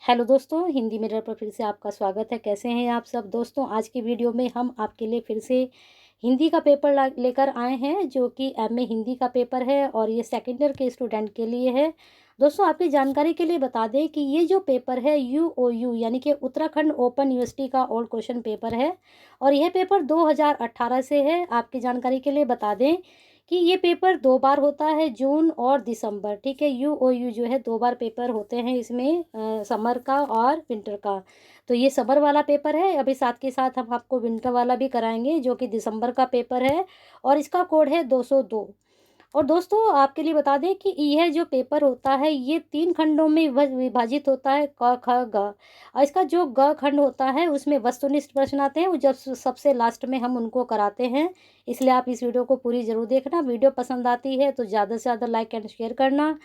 Hello दोस्तों, Hindi mirror पर फिर से आपका स्वागत है। कैसे हैं आप सब दोस्तों? आज की वीडियो में हम आपके लिए फिर से हिंदी का पेपर लेकर आए हैं, जो कि एमए हिंदी का पेपर है और ये सेकेंड ईयर के स्टूडेंट के लिए है। दोस्तों, आपकी जानकारी के लिए बता दें कि ये जो पेपर है यूओयू यानी कि उत्तराखंड ओपन यूनिवर्सिटी का ओल्ड क्वेश्चन पेपर है और यह पेपर 2018 से है। आपकी जानकारी के लिए बता दें कि ये पेपर 2 बार होता है, जून और दिसंबर। ठीक है, यूओयू जो है 2 बार पेपर होते हैं इसमें, समर का और विंटर का। तो ये समर वाला पेपर है। अभी साथ के साथ हम आपको विंटर वाला भी कराएंगे, जो कि दिसंबर का पेपर है और इसका कोड है 202। और दोस्तों, आपके लिए बता दें कि यह जो पेपर होता है ये 3 खंडों में विभाजित होता है, क ख ग। और इसका जो ग खंड होता है उसमें वस्तुनिष्ठ प्रश्न आते हैं, वो जब सबसे लास्ट में हम उनको कराते हैं। इसलिए आप इस वीडियो को पूरी ज़रूर देखना। वीडियो पसंद आती है तो ज़्यादा से ज़्यादा लाइक एंड शेयर करना,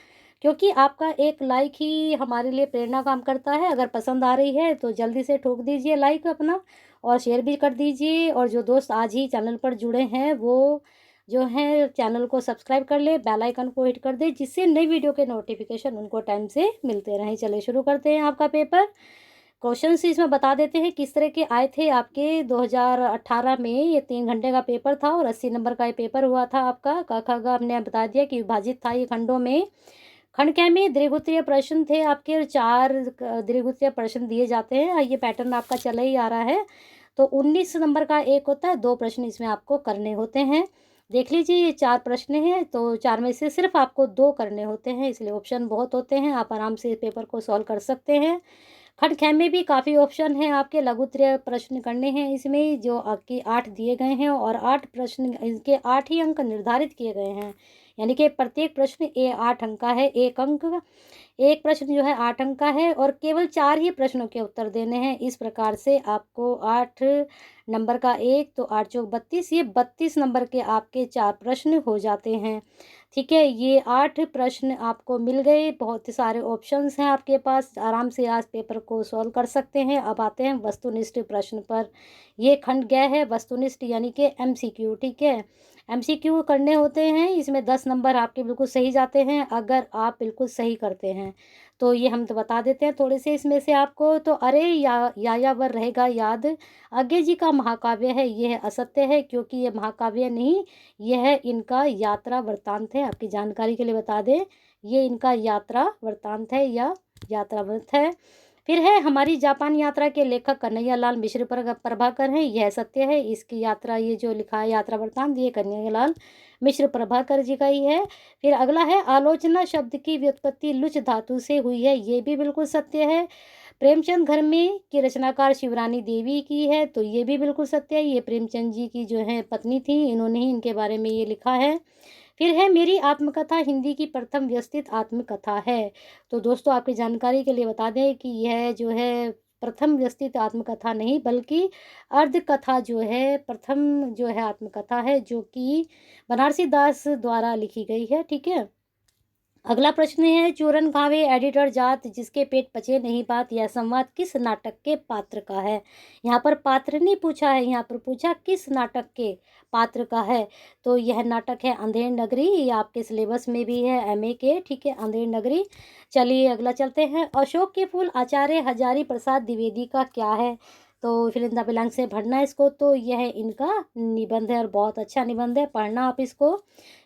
क्योंकि आपका एक लाइक ही हमारे लिए प्रेरणा काम करता है। अगर पसंद आ रही है तो जल्दी से ठोक दीजिए लाइक अपना, और शेयर भी कर दीजिए। और जो दोस्त आज ही चैनल पर जुड़े हैं वो जो है चैनल को सब्सक्राइब कर ले, बेल आइकन को हिट कर दे, जिससे नई वीडियो के नोटिफिकेशन उनको टाइम से मिलते रहें। चलिए शुरू करते हैं आपका पेपर। क्वेश्चंस इसमें बता देते हैं किस तरह के आए थे आपके 2018 में। ये 3 घंटे का पेपर था और 80 नंबर का ये पेपर हुआ था आपका। क ख ग हमने बता दिया कि विभाजित था ये खंडों में। खंड क में दीर्घोत्तरीय प्रश्न थे आपके, और 4 दीर्घोत्तरीय प्रश्न दिए जाते हैं। ये पैटर्न आपका चला ही आ रहा है। तो 19 नंबर का एक होता है, 2 प्रश्न इसमें आपको करने होते हैं। देख लीजिए, ये 4 प्रश्न हैं, तो 4 में से सिर्फ आपको 2 करने होते हैं, इसलिए ऑप्शन बहुत होते हैं। आप आराम से पेपर को सॉल्व कर सकते हैं। खंड ख में भी काफ़ी ऑप्शन हैं आपके, लघुत्तरीय प्रश्न करने हैं इसमें, जो आपके 8 दिए गए हैं और 8 प्रश्न, इनके 8 ही अंक निर्धारित किए गए हैं। यानी कि प्रत्येक प्रश्न 8 अंक का है, 1 अंक का। एक प्रश्न जो है 8 अंक का है और केवल 4 ही प्रश्नों के उत्तर देने हैं। इस प्रकार से आपको 8 नंबर का 1 तो 8 चौक 32, ये 32 नंबर के आपके 4 प्रश्न हो जाते हैं। ठीक है, ये 8 प्रश्न आपको मिल गए। बहुत ही सारे ऑप्शंस हैं आपके पास, आराम से आज पेपर को सॉल्व कर सकते हैं। अब आते हैं वस्तुनिष्ठ प्रश्न पर। ये खंड गया है वस्तुनिष्ठ यानी कि एमसीक्यू। ठीक है, एमसीक्यू करने होते हैं। इसमें 10 नंबर आपके बिल्कुल सही जाते हैं अगर आप बिल्कुल सही करते हैं। तो ये हम तो बता देते हैं थोड़े से इसमें से आपको। तो अरे यायावर रहेगा याद, आज्ञे जी का महाकाव्य है, यह असत्य है, क्योंकि ये महाकाव्य नहीं, यह इनका यात्रा वृत्तांत है। आपकी जानकारी के लिए बता दें, ये इनका यात्रा वृत्तांत है या यात्रा वृत्त है। फिर है हमारी जापान यात्रा के लेखक कन्हैयालाल मिश्र प्रभाकर हैं, यह सत्य है। इसकी यात्रा, ये जो लिखा है यात्रा वृत्तांत, ये कन्हैयालाल मिश्र प्रभाकर जी का ही है। फिर अगला है आलोचना शब्द की व्युत्पत्ति लुच धातु से हुई है, ये भी बिल्कुल सत्य है। प्रेमचंद घर में की रचनाकार शिवरानी देवी की है, तो ये भी बिल्कुल सत्य है। ये प्रेमचंद जी की जो है पत्नी थी, इन्होंने ही इनके बारे में ये लिखा है। फिर है मेरी आत्मकथा हिंदी की प्रथम व्यवस्थित आत्मकथा है। तो दोस्तों, आपकी जानकारी के लिए बता दें कि यह जो है प्रथम व्यवस्थित आत्मकथा नहीं, बल्कि अर्ध कथा जो है प्रथम जो है आत्मकथा है, जो कि बनारसी दास द्वारा लिखी गई है। ठीक है, अगला प्रश्न है चूरन खावे एडिटर जात जिसके पेट पचे नहीं बात, यह संवाद किस नाटक के पात्र का है? यहाँ पर पात्र नहीं पूछा है, यहाँ पर पूछा किस नाटक के पात्र का है। तो यह नाटक है अंधेर नगरी, ये आपके सिलेबस में भी है एमए के। ठीक है, अंधेर नगरी। चलिए अगला चलते हैं। अशोक के फूल आचार्य हजारी प्रसाद द्विवेदी का क्या है? तो फिल इन द ब्लैंक से भरना है इसको। तो यह इनका निबंध है और बहुत अच्छा निबंध है, पढ़ना आप इसको।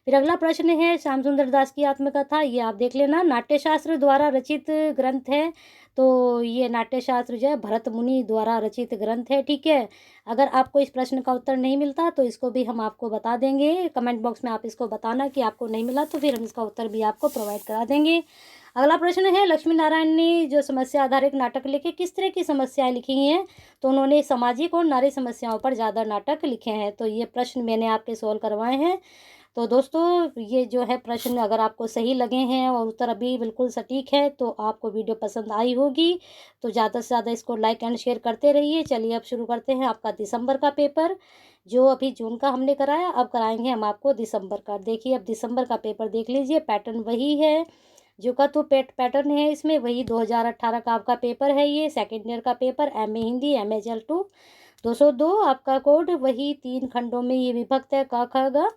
फिर अगला प्रश्न है श्याम सुंदर दास की आत्मकथा, ये आप देख लेना, नाट्यशास्त्र द्वारा रचित ग्रंथ है। तो ये नाट्यशास्त्र जो है भरत मुनि द्वारा रचित ग्रंथ है। ठीक है, अगर आपको इस प्रश्न का उत्तर नहीं मिलता तो इसको भी हम आपको बता देंगे। कमेंट बॉक्स में आप इसको बताना कि आपको नहीं मिला, तो फिर हम इसका उत्तर भी आपको प्रोवाइड करा देंगे। अगला प्रश्न है लक्ष्मी नारायण ने जो समस्या आधारित नाटक लिखे, किस तरह की समस्याएं लिखी हैं? तो उन्होंने सामाजिक और नारी समस्याओं पर ज़्यादा नाटक लिखे हैं। तो ये प्रश्न मैंने आपके सॉल्व करवाए हैं। तो दोस्तों, ये जो है प्रश्न अगर आपको सही लगे हैं और उत्तर अभी बिल्कुल सटीक है, तो आपको वीडियो पसंद आई होगी। तो ज़्यादा से ज़्यादा इसको लाइक एंड शेयर करते रहिए। चलिए अब शुरू करते हैं आपका दिसंबर का पेपर। जो अभी जून का हमने कराया, अब कराएंगे हम आपको दिसंबर का। देखिए, अब दिसंबर का पेपर देख लीजिए, पैटर्न वही है जो का तो पैटर्न है इसमें, वही 2018 का आपका पेपर है। ये सेकेंड ईयर का पेपर, एमए हिंदी MHL2 202 आपका कोड, वही 3 खंडों में ये विभक्त है, क ख ग।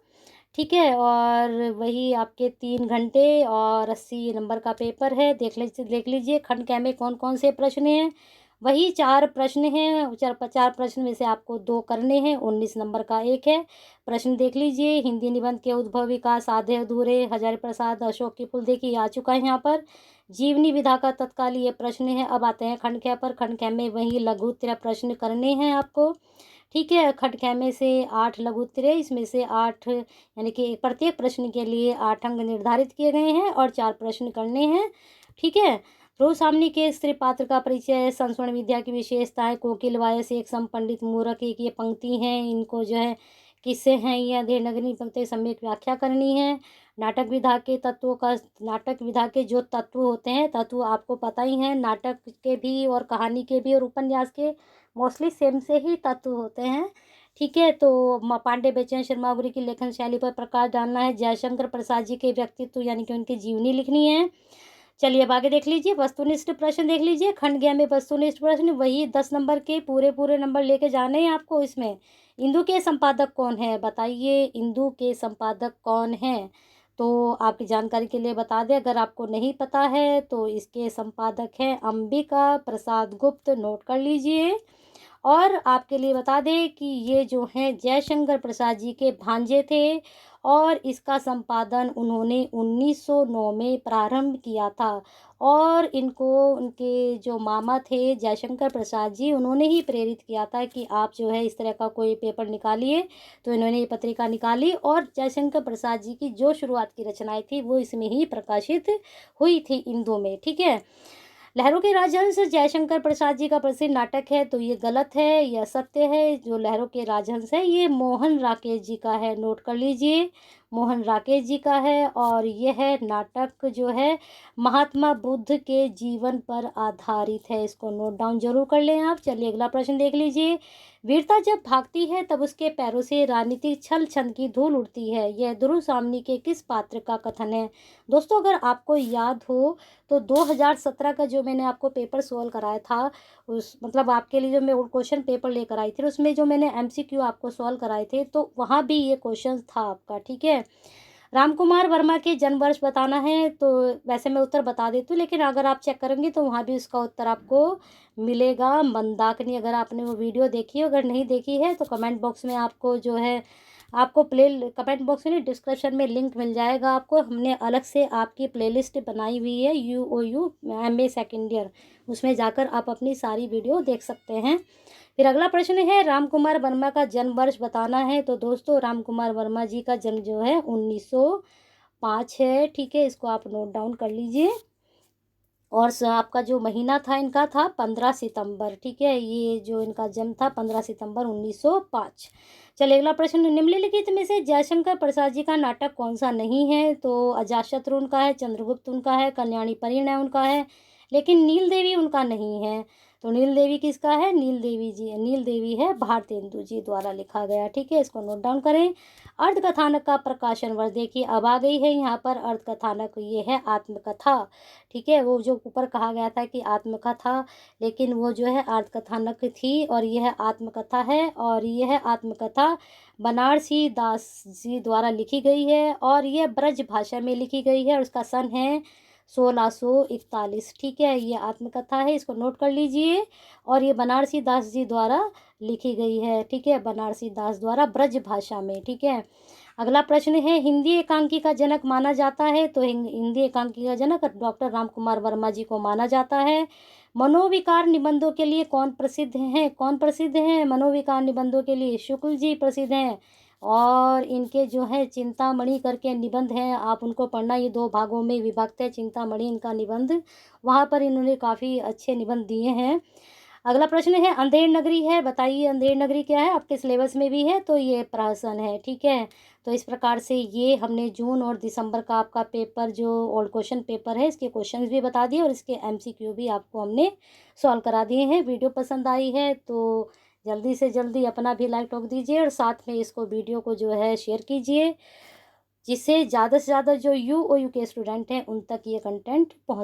ठीक है। और वही आपके 3 घंटे और 80 नंबर का पेपर है। देख लीजिए खंड कै में कौन कौन से प्रश्न हैं। वही 4 प्रश्न हैं। 4 प्रश्न में से आपको 2 करने हैं। 19 नंबर का एक है। प्रश्न देख लीजिए। हिंदी निबंध के उद्भव, विकास, आधे अधूरे, हजारी प्रसाद, अशोक की फूल, देखिए आ चुका है यहाँ पर। जीवनी विधा का तत्काल ये प्रश्न है। अब आते हैं खंड कै पर। खंड कै में वही लघु उत्तरीय प्रश्न करने हैं आपको। ठीक है। खंड कै में से 8 लघु उत्तरीय, इसमें से 8 यानी कि प्रत्येक प्रश्न के लिए 8 अंक निर्धारित किए गए हैं और 4 प्रश्न करने हैं। ठीक है। ध्रुव सामनी के स्त्री पात्र का परिचय, संस्मरण विद्या की विशेषताएं, कोकिल वायस, एक सम, पंडित मूरख, एक ये पंक्ति हैं, इनको जो है किससे हैं ये अधेड़ नगरी पंक्ति सम्यक व्याख्या करनी है। नाटक विधा के तत्वों का, नाटक विधा के जो तत्व होते हैं, तत्व आपको पता ही हैं, नाटक के भी और कहानी के भी और उपन्यास के मोस्टली सेम से ही तत्व होते हैं। ठीक है। तो पांडे बेचैन शर्मावरी की लेखन शैली पर प्रकाश डालना है। जयशंकर प्रसाद जी के व्यक्तित्व यानी कि उनकी जीवनी लिखनी है। चलिए अब आगे देख लीजिए। वस्तुनिष्ठ प्रश्न देख लीजिए। खंड ग में वस्तुनिष्ठ प्रश्न वही 10 नंबर के पूरे नंबर लेके जाने हैं आपको। इसमें इंदु के संपादक कौन है, बताइए इंदु के संपादक कौन है। तो आपकी जानकारी के लिए बता दें, अगर आपको नहीं पता है तो इसके संपादक हैं अंबिका प्रसाद गुप्त, नोट कर लीजिए। और आपके लिए बता दें कि ये जो हैं जयशंकर प्रसाद जी के भांजे थे और इसका संपादन उन्होंने 1909 में प्रारंभ किया था। और इनको उनके जो मामा थे जयशंकर प्रसाद जी, उन्होंने ही प्रेरित किया था कि आप जो है इस तरह का कोई पेपर निकालिए। तो इन्होंने ये पत्रिका निकाली और जयशंकर प्रसाद जी की जो शुरुआत की रचनाएं थी वो इसमें ही प्रकाशित हुई थी, इंदु में। ठीक है। लहरों के राजहंस जयशंकर प्रसाद जी का प्रसिद्ध नाटक है, तो ये गलत है, यह सत्य है। जो लहरों के राजहंस है ये मोहन राकेश जी का है, नोट कर लीजिए, मोहन राकेश जी का है। और यह नाटक जो है महात्मा बुद्ध के जीवन पर आधारित है, इसको नोट डाउन जरूर कर लें आप। चलिए अगला प्रश्न देख लीजिए। वीरता जब भागती है तब उसके पैरों से राजनीतिक छल छंद की धूल उड़ती है, यह ध्रुव सामनी के किस पात्र का कथन है। दोस्तों अगर आपको याद हो तो 2017 का जो मैंने आपको पेपर सॉल्व कराया था, उस मतलब आपके लिए जो मैं क्वेश्चन पेपर लेकर आई थी, उसमें जो मैंने एमसीक्यू आपको सॉल्व कराए थे, तो वहाँ भी ये क्वेश्चन था आपका। ठीक है। रामकुमार वर्मा के जन्म वर्ष बताना है, तो वैसे मैं उत्तर बता देती हूँ, लेकिन अगर आप चेक करेंगे तो वहाँ भी उसका उत्तर आपको मिलेगा। मंदाकिनी, अगर आपने वो वीडियो देखी हो, अगर नहीं देखी है तो कमेंट बॉक्स में आपको जो है आपको कमेंट बॉक्स में डिस्क्रिप्शन में लिंक मिल जाएगा आपको। हमने अलग से आपकी प्लेलिस्ट बनाई हुई है UOU MA सेकेंड ईयर, उसमें जाकर आप अपनी सारी वीडियो देख सकते हैं। फिर अगला प्रश्न है रामकुमार वर्मा का जन्म वर्ष बताना है। तो दोस्तों रामकुमार वर्मा जी का जन्म जो है 1905 है। ठीक है, इसको आप नोट डाउन कर लीजिए। और आपका जो महीना था इनका था 15 सितंबर। ठीक है, ये जो इनका जन्म था 15 सितंबर 1905। चलिए अगला प्रश्न, निम्नलिखित में से जयशंकर प्रसाद जी का नाटक कौन सा नहीं है। तो अजातशत्रु उनका है, चंद्रगुप्त उनका है, कल्याणी परिणय उनका है, लेकिन नील देवी उनका नहीं है। तो नील देवी किसका है, नील देवी है भारतेंदु जी द्वारा लिखा गया। ठीक है, इसको नोट डाउन करें। अर्धकथानक का प्रकाशन वर्ष देखिए अब आ गई है यहाँ पर। अर्धकथानक ये है आत्मकथा। ठीक है, वो जो ऊपर कहा गया था कि आत्मकथा, लेकिन वो जो है अर्धकथानक थी और यह आत्मकथा है। और यह आत्मकथा बनारसी दास जी द्वारा लिखी गई है और यह ब्रज भाषा में लिखी गई है और उसका सन है 1641। ठीक है, ये आत्मकथा है, इसको नोट कर लीजिए। और ये बनारसी दास जी द्वारा लिखी गई है। ठीक है, बनारसी दास द्वारा ब्रज भाषा में। ठीक है, अगला प्रश्न है हिंदी एकांकी का जनक माना जाता है। तो हिंदी एकांकी का जनक डॉक्टर रामकुमार वर्मा जी को माना जाता है। मनोविकार निबंधों के लिए कौन प्रसिद्ध हैं मनोविकार निबंधों के लिए शुक्ल जी प्रसिद्ध हैं। और इनके जो है चिंतामणि करके निबंध हैं, आप उनको पढ़ना, ये 2 भागों में विभक्त है चिंतामणि इनका निबंध, वहाँ पर इन्होंने काफ़ी अच्छे निबंध दिए हैं। अगला प्रश्न है अंधेर नगरी है, बताइए अंधेर नगरी क्या है, आपके सिलेबस में भी है, तो ये प्रहसन है। ठीक है, तो इस प्रकार से ये हमने जून और दिसंबर का आपका पेपर जो ओल्ड क्वेश्चन पेपर है, इसके क्वेश्चंस भी बता दिए और इसके MCQ भी आपको हमने सॉल्व करा दिए हैं। वीडियो पसंद आई है तो जल्दी से जल्दी अपना भी लाइक ठोक दीजिए और साथ में इसको वीडियो को जो है शेयर कीजिए, जिससे ज़्यादा से ज़्यादा जो UOU के स्टूडेंट हैं उन तक ये कंटेंट पहुँच